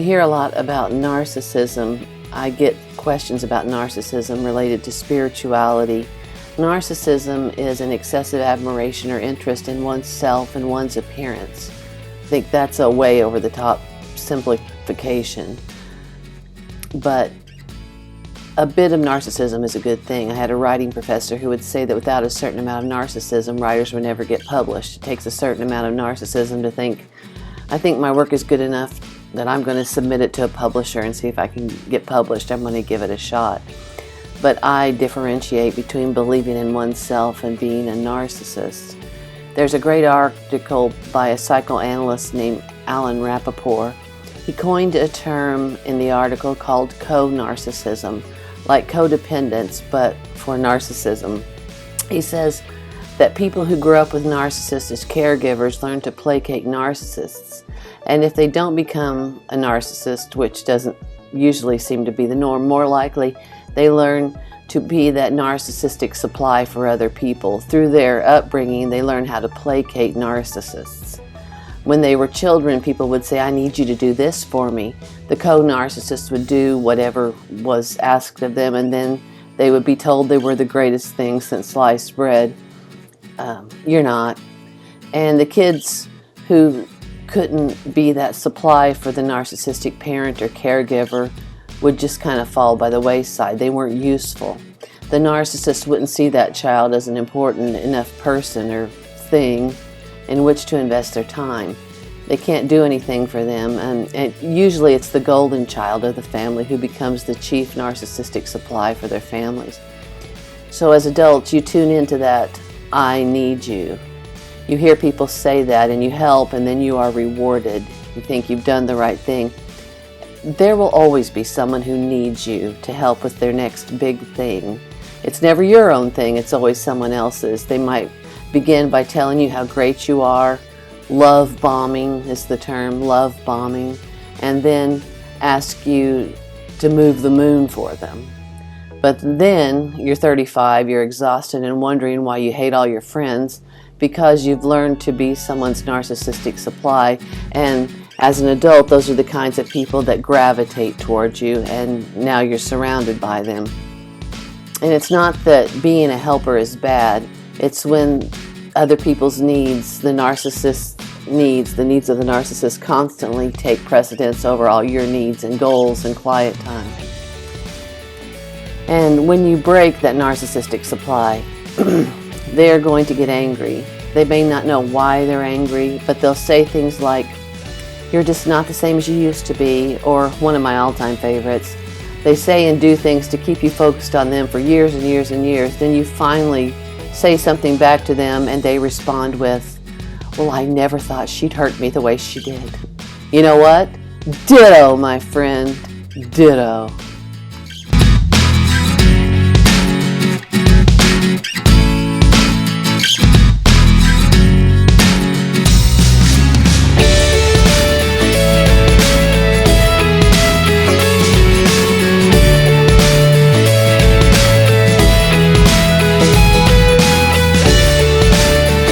hear a lot about narcissism. I get questions about narcissism related to spirituality. Narcissism is an excessive admiration or interest in oneself and one's appearance. I think that's a way over the top simplification. But a bit of narcissism is a good thing. I had a writing professor who would say that without a certain amount of narcissism, writers would never get published. It takes a certain amount of narcissism to think, I think my work is good enough that I'm going to submit it to a publisher and see if I can get published. I'm going to give it a shot. But I differentiate between believing in oneself and being a narcissist. There's a great article by a psychoanalyst named Alan Rappaport. He coined a term in the article called co-narcissism, like codependence, but for narcissism. He says that people who grow up with narcissists as caregivers learn to placate narcissists. And if they don't become a narcissist, which doesn't usually seem to be the norm, more likely they learn to be that narcissistic supply for other people. Through their upbringing, they learn how to placate narcissists. When they were children, people would say, I need you to do this for me. The co-narcissist would do whatever was asked of them, and then they would be told they were the greatest thing since sliced bread. You're not. And the kids who couldn't be that supply for the narcissistic parent or caregiver would just kind of fall by the wayside. They weren't useful. The narcissist wouldn't see that child as an important enough person or thing in which to invest their time. They can't do anything for them, and usually it's the golden child of the family who becomes the chief narcissistic supply for their families. So as adults, you tune into that, I need you. You hear people say that and you help, and then you are rewarded. You think you've done the right thing. There will always be someone who needs you to help with their next big thing. It's never your own thing, it's always someone else's. They might begin by telling you how great you are. Love bombing is the term, love bombing, and then ask you to move the moon for them. But then you're 35, you're exhausted and wondering why you hate all your friends because you've learned to be someone's narcissistic supply. And as an adult, those are the kinds of people that gravitate towards you, and now you're surrounded by them. And it's not that being a helper is bad. It's when other people's needs, the narcissist's needs, the needs of the narcissist constantly take precedence over all your needs and goals and quiet time. And when you break that narcissistic supply, they're going to get angry. They may not know why they're angry, but they'll say things like, you're just not the same as you used to be, or one of my all-time favorites, they say and do things to keep you focused on them for years and years and years. Then you finally say something back to them and they respond with, well, I never thought she'd hurt me the way she did. You know what? Ditto, my friend. Ditto.